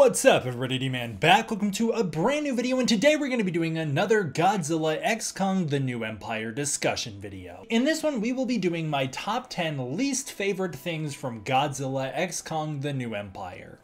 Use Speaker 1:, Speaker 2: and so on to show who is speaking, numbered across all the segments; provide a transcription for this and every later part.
Speaker 1: What's up everybody, D-Man back. Welcome to a brand new video, and today we're going to be doing another Godzilla X Kong The New Empire discussion video. In this one we will be doing my top 10 least favorite things from Godzilla X Kong The New Empire.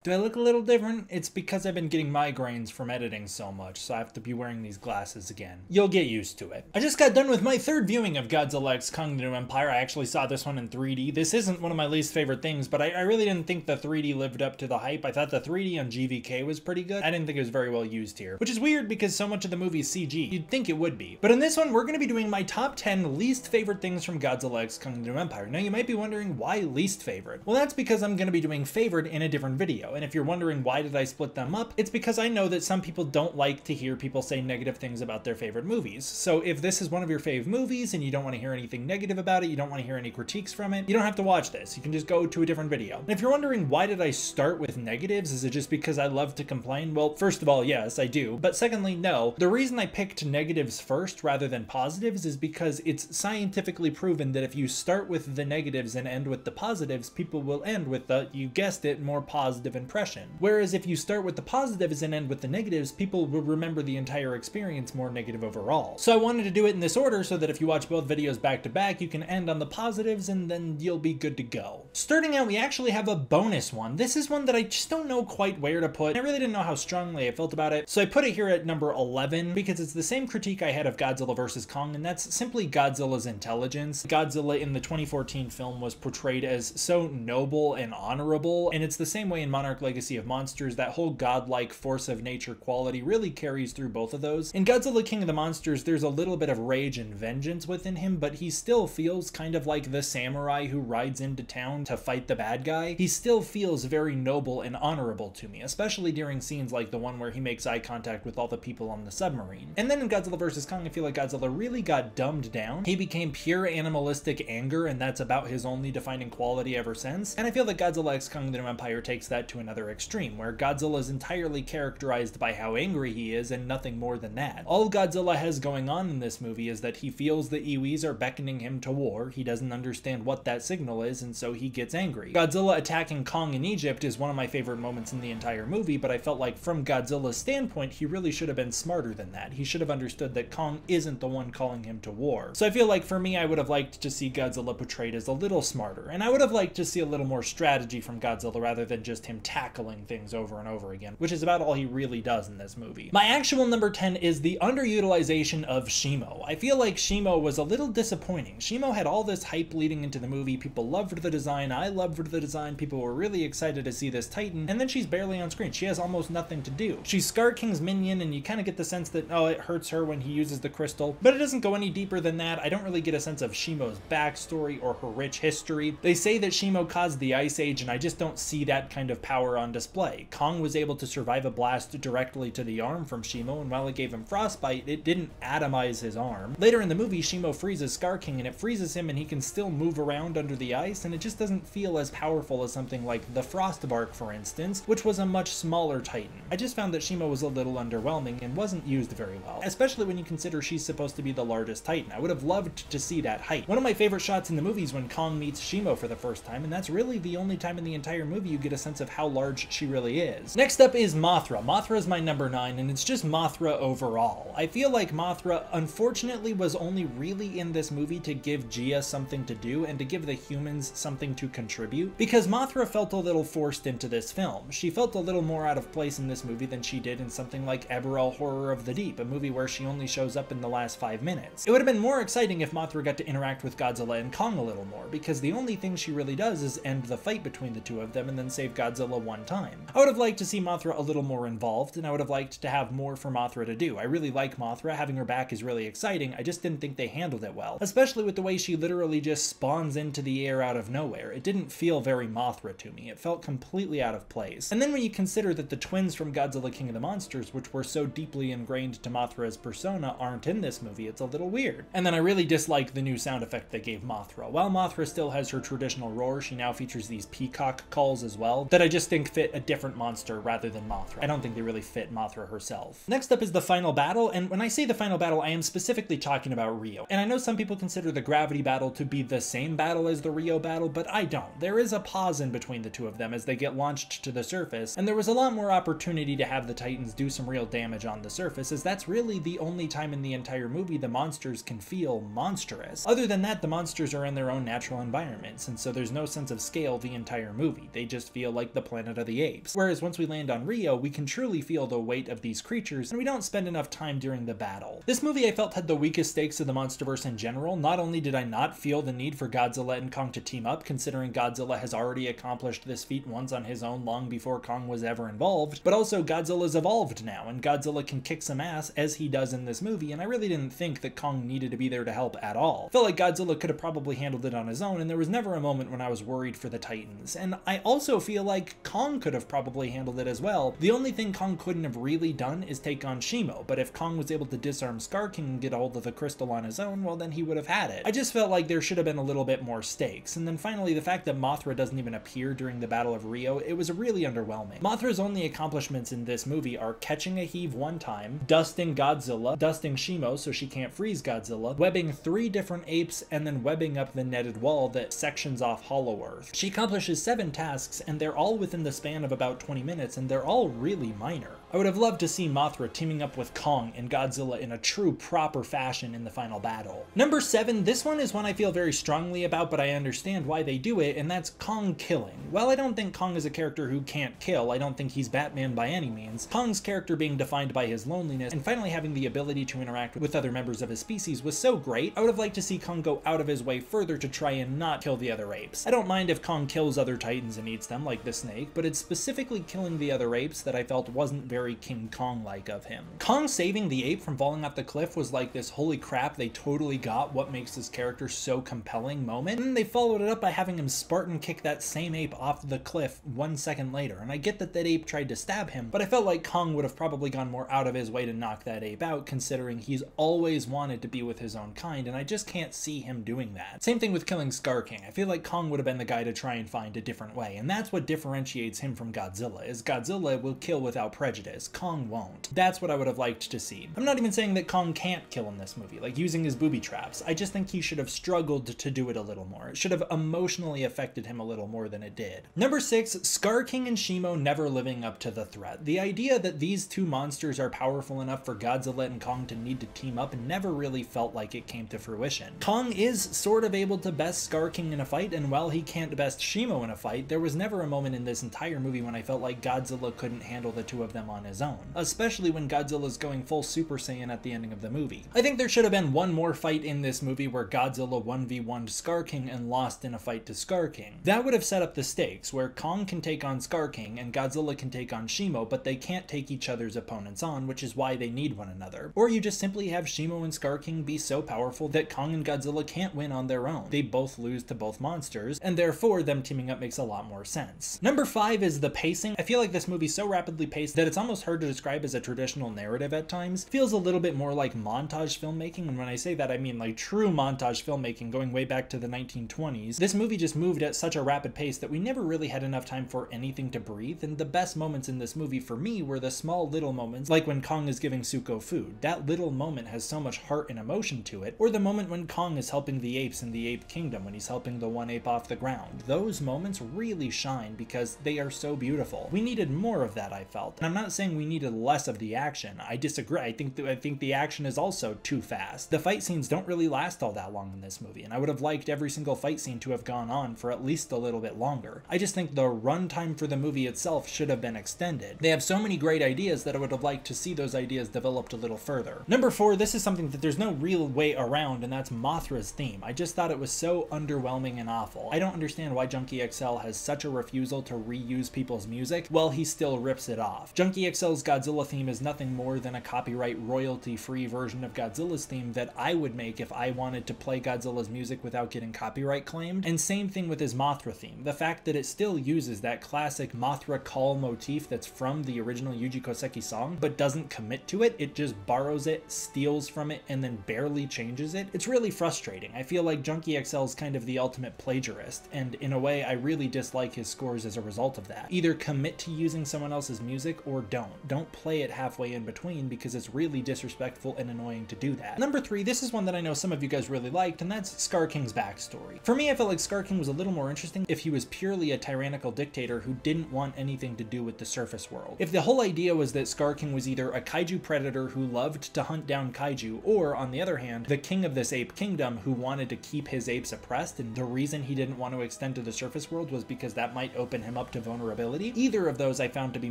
Speaker 1: Do I look a little different? It's because I've been getting migraines from editing so much, so I have to be wearing these glasses again. You'll get used to it. I just got done with my third viewing of Godzilla X Kong The New Empire. I actually saw this one in 3D. This isn't one of my least favorite things, but I really didn't think the 3D lived up to the hype. I thought the 3D on GVK was pretty good. I didn't think it was very well used here, which is weird because so much of the movie is CG. You'd think it would be. But in this one, we're going to be doing my top 10 least favorite things from Godzilla X Kong The New Empire. Now, you might be wondering, why least favorite? Well, that's because I'm going to be doing favorite in a different video, and if you're wondering why did I split them up, it's because I know that some people don't like to hear people say negative things about their favorite movies. So if this is one of your fave movies and you don't want to hear anything negative about it, you don't want to hear any critiques from it, you don't have to watch this. You can just go to a different video. And if you're wondering why did I start with negatives, is it just because I love to complain? Well, first of all, yes, I do. But secondly, no. The reason I picked negatives first rather than positives is because it's scientifically proven that if you start with the negatives and end with the positives, people will end with the, you guessed it, more positive impression. Whereas if you start with the positives and end with the negatives, people will remember the entire experience more negative overall. So I wanted to do it in this order so that if you watch both videos back to back, you can end on the positives and then you'll be good to go. Starting out, we actually have a bonus one. This is one that I just don't know quite where to put. I really didn't know how strongly I felt about it, so I put it here at number 11 because it's the same critique I had of Godzilla vs. Kong, and that's simply Godzilla's intelligence. Godzilla in the 2014 film was portrayed as so noble and honorable, and it's the same way in Monarch Legacy of Monsters. That whole godlike force of nature quality really carries through both of those. In Godzilla King of the Monsters, there's a little bit of rage and vengeance within him, but he still feels kind of like the samurai who rides into town to fight the bad guy. He still feels very noble and honorable to me, especially during scenes like the one where he makes eye contact with all the people on the submarine. And then in Godzilla vs. Kong, I feel like Godzilla really got dumbed down. He became pure animalistic anger, and that's about his only defining quality ever since. And I feel that Godzilla X Kong The New Empire takes that to another extreme, where Godzilla is entirely characterized by how angry he is and nothing more than that. All Godzilla has going on in this movie is that he feels the Iwis are beckoning him to war. He doesn't understand what that signal is, and so he gets angry. Godzilla attacking Kong in Egypt is one of my favorite moments in the entire movie, but I felt like from Godzilla's standpoint, he really should have been smarter than that. He should have understood that Kong isn't the one calling him to war. So I feel like for me, I would have liked to see Godzilla portrayed as a little smarter, and I would have liked to see a little more strategy from Godzilla rather than just him tackling things over and over again, which is about all he really does in this movie. My actual number 10 is the underutilization of Shimo. I feel like Shimo was a little disappointing. Shimo had all this hype leading into the movie. People loved the design. I loved the design. People were really excited to see this Titan, and then she's barely on screen. She has almost nothing to do. She's Skar King's minion, and you kind of get the sense that, oh, it hurts her when he uses the crystal, but it doesn't go any deeper than that. I don't really get a sense of Shimo's backstory or her rich history. They say that Shimo caused the Ice Age, and I just don't see that kind of power on display. Kong was able to survive a blast directly to the arm from Shimo, and while it gave him frostbite, it didn't atomize his arm. Later in the movie, Shimo freezes Skar King, and it freezes him, and he can still move around under the ice, and it just doesn't feel as powerful as something like the Frostbark, for instance, which was a much smaller Titan. I just found that Shimo was a little underwhelming and wasn't used very well, especially when you consider she's supposed to be the largest Titan. I would have loved to see that height. One of my favorite shots in the movie is when Kong meets Shimo for the first time, and that's really the only time in the entire movie you get a sense of how large she really is. Next up is Mothra. Mothra is my number 9, and it's just Mothra overall. I feel like Mothra, unfortunately, was only really in this movie to give Gia something to do and to give the humans something to contribute, because Mothra felt a little forced into this film. She felt a little more out of place in this movie than she did in something like Eberl Horror of the Deep, a movie where she only shows up in the last 5 minutes. It would have been more exciting if Mothra got to interact with Godzilla and Kong a little more, because the only thing she really does is end the fight between the two of them and then save Godzilla Mothra one time. I would have liked to see Mothra a little more involved, and I would have liked to have more for Mothra to do. I really like Mothra, having her back is really exciting, I just didn't think they handled it well, especially with the way she literally just spawns into the air out of nowhere. It didn't feel very Mothra to me, it felt completely out of place. And then when you consider that the twins from Godzilla King of the Monsters, which were so deeply ingrained to Mothra's persona, aren't in this movie, it's a little weird. And then I really dislike the new sound effect they gave Mothra. While Mothra still has her traditional roar, she now features these peacock calls as well, that I just think fit a different monster rather than Mothra. I don't think they really fit Mothra herself. Next up is the final battle, and when I say the final battle, I am specifically talking about Rio. And I know some people consider the gravity battle to be the same battle as the Rio battle, but I don't. There is a pause in between the two of them as they get launched to the surface, and there was a lot more opportunity to have the Titans do some real damage on the surface, as that's really the only time in the entire movie the monsters can feel monstrous. Other than that, the monsters are in their own natural environments, and so there's no sense of scale the entire movie. They just feel like the Planet of the Apes. Whereas once we land on Rio, we can truly feel the weight of these creatures, and we don't spend enough time during the battle. This movie I felt had the weakest stakes of the MonsterVerse in general. Not only did I not feel the need for Godzilla and Kong to team up, considering Godzilla has already accomplished this feat once on his own long before Kong was ever involved, but also Godzilla's evolved now, and Godzilla can kick some ass as he does in this movie, and I really didn't think that Kong needed to be there to help at all. Felt like Godzilla could have probably handled it on his own, and there was never a moment when I was worried for the Titans. And I also feel like Kong could have probably handled it as well. The only thing Kong couldn't have really done is take on Shimo, but if Kong was able to disarm Skar King and get a hold of the crystal on his own, well then he would have had it. I just felt like there should have been a little bit more stakes. And then finally, the fact that Mothra doesn't even appear during the Battle of Rio, it was really underwhelming. Mothra's only accomplishments in this movie are catching a heave one time, dusting Godzilla, dusting Shimo so she can't freeze Godzilla, webbing 3 different apes, and then webbing up the netted wall that sections off Hollow Earth. She accomplishes 7 tasks, and they're all within the span of about 20 minutes, and they're all really minor. I would have loved to see Mothra teaming up with Kong and Godzilla in a true proper fashion in the final battle. Number 7, this one is one I feel very strongly about, but I understand why they do it, and that's Kong killing. While I don't think Kong is a character who can't kill, I don't think he's Batman by any means, Kong's character being defined by his loneliness and finally having the ability to interact with other members of his species was so great. I would have liked to see Kong go out of his way further to try and not kill the other apes. I don't mind if Kong kills other Titans and eats them, like the snake, but it's specifically killing the other apes that I felt wasn't very King Kong-like of him. Kong saving the ape from falling off the cliff was like this holy crap, they totally got what makes this character so compelling moment, and then they followed it up by having him Spartan kick that same ape off the cliff 1 second later. And I get that that ape tried to stab him, but I felt like Kong would have probably gone more out of his way to knock that ape out, considering he's always wanted to be with his own kind, and I just can't see him doing that. Same thing with killing Skar King. I feel like Kong would have been the guy to try and find a different way, and that's what differentiates him from Godzilla, is Godzilla will kill without prejudice, Kong won't. That's what I would have liked to see. I'm not even saying that Kong can't kill in this movie, like using his booby traps. I just think he should have struggled to do it a little more. It should have emotionally affected him a little more than it did. Number 6, Skar King and Shimo never living up to the threat. The idea that these two monsters are powerful enough for Godzilla and Kong to need to team up never really felt like it came to fruition. Kong is sort of able to best Skar King in a fight, and while he can't best Shimo in a fight, there was never a moment in this entire movie when I felt like Godzilla couldn't handle the two of them on his own, especially when Godzilla's going full Super Saiyan at the ending of the movie. I think there should have been one more fight in this movie where Godzilla 1v1'd Skar King and lost in a fight to Skar King. That would have set up the stakes, where Kong can take on Skar King and Godzilla can take on Shimo, but they can't take each other's opponents on, which is why they need one another. Or you just simply have Shimo and Skar King be so powerful that Kong and Godzilla can't win on their own. They both lose to both monsters, and therefore them teaming up makes a lot more sense. Number 5 is the pacing. I feel like this movie's so rapidly paced that it's almost hard to describe as a traditional narrative at times. It feels a little bit more like montage filmmaking, and when I say that I mean like true montage filmmaking going way back to the 1920s. This movie just moved at such a rapid pace that we never really had enough time for anything to breathe, and the best moments in this movie for me were the small little moments, like when Kong is giving Zuko food. That little moment has so much heart and emotion to it. Or the moment when Kong is helping the apes in the Ape Kingdom when he's helping the one ape off the ground. Those moments really shine because they are so beautiful. We needed more of that, I felt. And I'm not saying saying we needed less of the action. I disagree. I think the action is also too fast. The fight scenes don't really last all that long in this movie, and I would have liked every single fight scene to have gone on for at least a little bit longer. I just think the runtime for the movie itself should have been extended. They have so many great ideas that I would have liked to see those ideas developed a little further. Number 4, this is something that there's no real way around, and that's Mothra's theme. I just thought it was so underwhelming and awful. I don't understand why Junkie XL has such a refusal to reuse people's music while he still rips it off. Junkie XL's Godzilla theme is nothing more than a copyright royalty-free version of Godzilla's theme that I would make if I wanted to play Godzilla's music without getting copyright claimed. And same thing with his Mothra theme. The fact that it still uses that classic Mothra call motif that's from the original Yuji Koseki song, but doesn't commit to it, it just borrows it, steals from it, and then barely changes it. It's really frustrating. I feel like Junkie XL is kind of the ultimate plagiarist, and in a way I really dislike his scores as a result of that. Either commit to using someone else's music or don't. Don't play it halfway in between, because it's really disrespectful and annoying to do that. Number 3, this is one that I know some of you guys really liked, and that's Skar King's backstory. For me, I felt like Skar King was a little more interesting if he was purely a tyrannical dictator who didn't want anything to do with the surface world. If the whole idea was that Skar King was either a kaiju predator who loved to hunt down kaiju, or on the other hand, the king of this ape kingdom who wanted to keep his apes oppressed, and the reason he didn't want to extend to the surface world was because that might open him up to vulnerability, either of those I found to be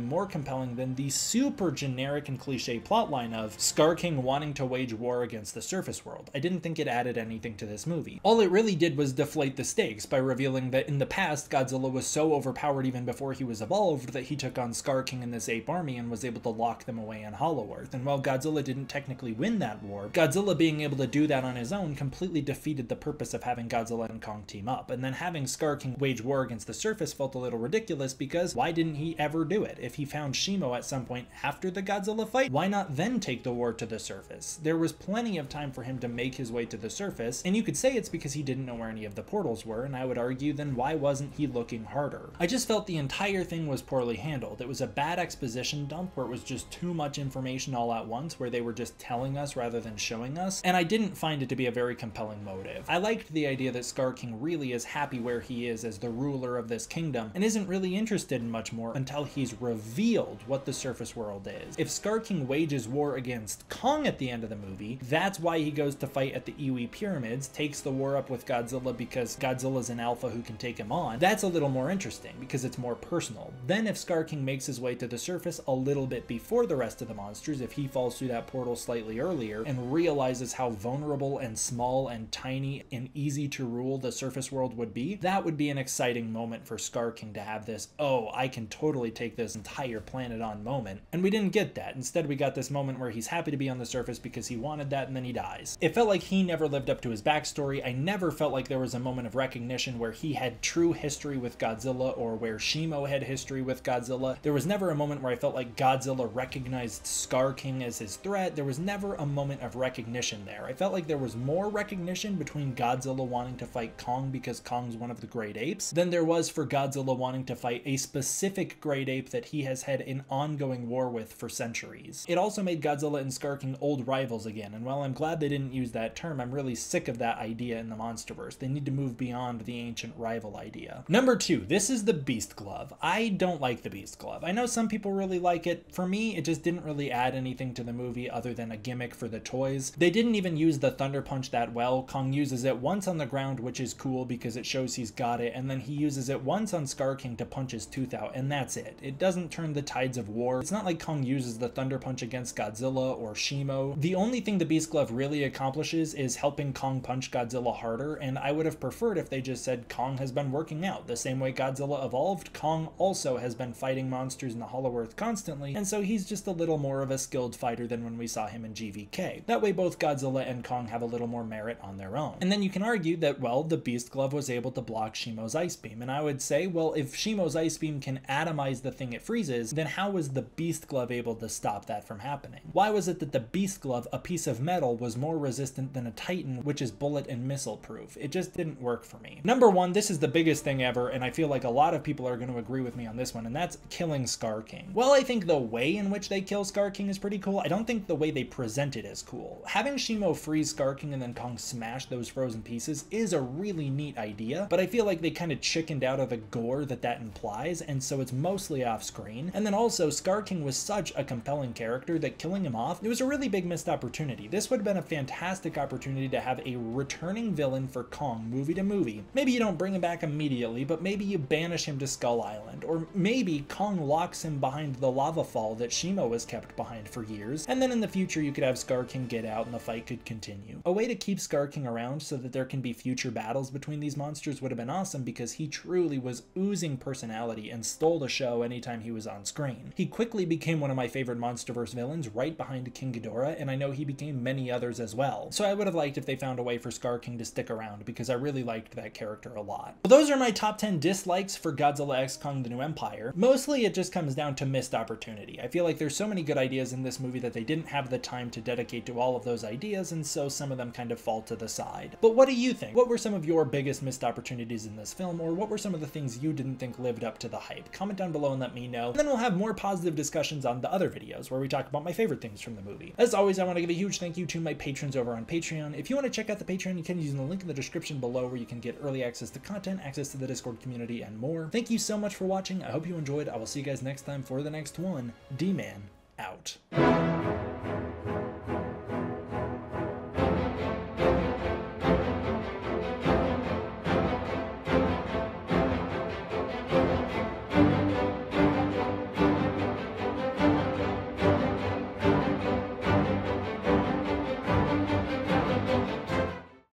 Speaker 1: more compelling than the super generic and cliche plotline of Skar King wanting to wage war against the surface world. I didn't think it added anything to this movie. All it really did was deflate the stakes by revealing that in the past, Godzilla was so overpowered even before he was evolved that he took on Skar King and this ape army and was able to lock them away on Hollow Earth. And while Godzilla didn't technically win that war, Godzilla being able to do that on his own completely defeated the purpose of having Godzilla and Kong team up. And then having Skar King wage war against the surface felt a little ridiculous, because why didn't he ever do it? If he found Shimo at some point after the Godzilla fight, why not then take the war to the surface? There was plenty of time for him to make his way to the surface, and you could say it's because he didn't know where any of the portals were, and I would argue then why wasn't he looking harder? I just felt the entire thing was poorly handled. It was a bad exposition dump where it was just too much information all at once, where they were just telling us rather than showing us, and I didn't find it to be a very compelling motive. I liked the idea that Skar King really is happy where he is as the ruler of this kingdom, and isn't really interested in much more until he's revealed what the surface world is. If Skar King wages war against Kong at the end of the movie, that's why he goes to fight at the Iwi pyramids, takes the war up with Godzilla because Godzilla's an alpha who can take him on. That's a little more interesting because it's more personal. Then if Skar King makes his way to the surface a little bit before the rest of the monsters, if he falls through that portal slightly earlier and realizes how vulnerable and small and tiny and easy to rule the surface world would be, that would be an exciting moment for Skar King to have this, oh, I can totally take this entire planet on moment. And we didn't get that. Instead, we got this moment where he's happy to be on the surface because he wanted that, and then he dies. It felt like he never lived up to his backstory. I never felt like there was a moment of recognition where he had true history with Godzilla or where Shimo had history with Godzilla. There was never a moment where I felt like Godzilla recognized Skar King as his threat. There was never a moment of recognition there. I felt like there was more recognition between Godzilla wanting to fight Kong because Kong's one of the great apes than there was for Godzilla wanting to fight a specific great ape that he has had an ongoing war with for centuries. It also made Godzilla and Skar King old rivals again, and while I'm glad they didn't use that term, I'm really sick of that idea in the MonsterVerse. They need to move beyond the ancient rival idea. Number 2, this is the Beast Glove. I don't like the Beast Glove. I know some people really like it. For me, it just didn't really add anything to the movie other than a gimmick for the toys. They didn't even use the Thunder Punch that well. Kong uses it once on the ground, which is cool because it shows he's got it, and then he uses it once on Skar King to punch his tooth out, and that's it. It doesn't turn the tides of war. It's not like Kong uses the Thunder Punch against Godzilla or Shimo. The only thing the Beast Glove really accomplishes is helping Kong punch Godzilla harder, and I would have preferred if they just said Kong has been working out. The same way Godzilla evolved, Kong also has been fighting monsters in the Hollow Earth constantly, and so he's just a little more of a skilled fighter than when we saw him in GVK. That way both Godzilla and Kong have a little more merit on their own. And then you can argue that, well, the Beast Glove was able to block Shimo's Ice Beam, and I would say, well, if Shimo's Ice Beam can atomize the thing it freezes, then how was the Beast Glove able to stop that from happening? Why was it that the Beast Glove, a piece of metal, was more resistant than a Titan, which is bullet and missile proof? It just didn't work for me. Number 1, this is the biggest thing ever, and I feel like a lot of people are going to agree with me on this one, and that's killing Skar King. Well, I think the way in which they kill Skar King is pretty cool. I don't think the way they present it is cool. Having Shimo freeze Skar King and then Kong smash those frozen pieces is a really neat idea, but I feel like they kind of chickened out of the gore that implies, and so it's mostly off screen. And then also Skar King was such a compelling character that killing him off, it was a really big missed opportunity. This would have been a fantastic opportunity to have a returning villain for Kong movie to movie. Maybe you don't bring him back immediately, but maybe you banish him to Skull Island, or maybe Kong locks him behind the lava fall that Shimo was kept behind for years, and then in the future you could have Skar King get out and the fight could continue. A way to keep Skar King around so that there can be future battles between these monsters would have been awesome, because he truly was oozing personality and stole the show anytime he was on screen. He quickly became one of my favorite MonsterVerse villains, right behind King Ghidorah, and I know he became many others as well. So I would have liked if they found a way for Skar King to stick around, because I really liked that character a lot. Well, those are my top 10 dislikes for Godzilla X Kong: The New Empire. Mostly it just comes down to missed opportunity. I feel like there's so many good ideas in this movie that they didn't have the time to dedicate to all of those ideas, and so some of them kind of fall to the side. But what do you think? What were some of your biggest missed opportunities in this film, or what were some of the things you didn't think lived up to the hype? Comment down below and let me know. And then we'll have more positive discussions on the other videos where we talk about my favorite things from the movie. As always, I want to give a huge thank you to my patrons over on Patreon. If you want to check out the Patreon, you can use the link in the description below, where you can get early access to content, access to the Discord community, and more. Thank you so much for watching. I hope you enjoyed. I will see you guys next time for the next one. D-Man out.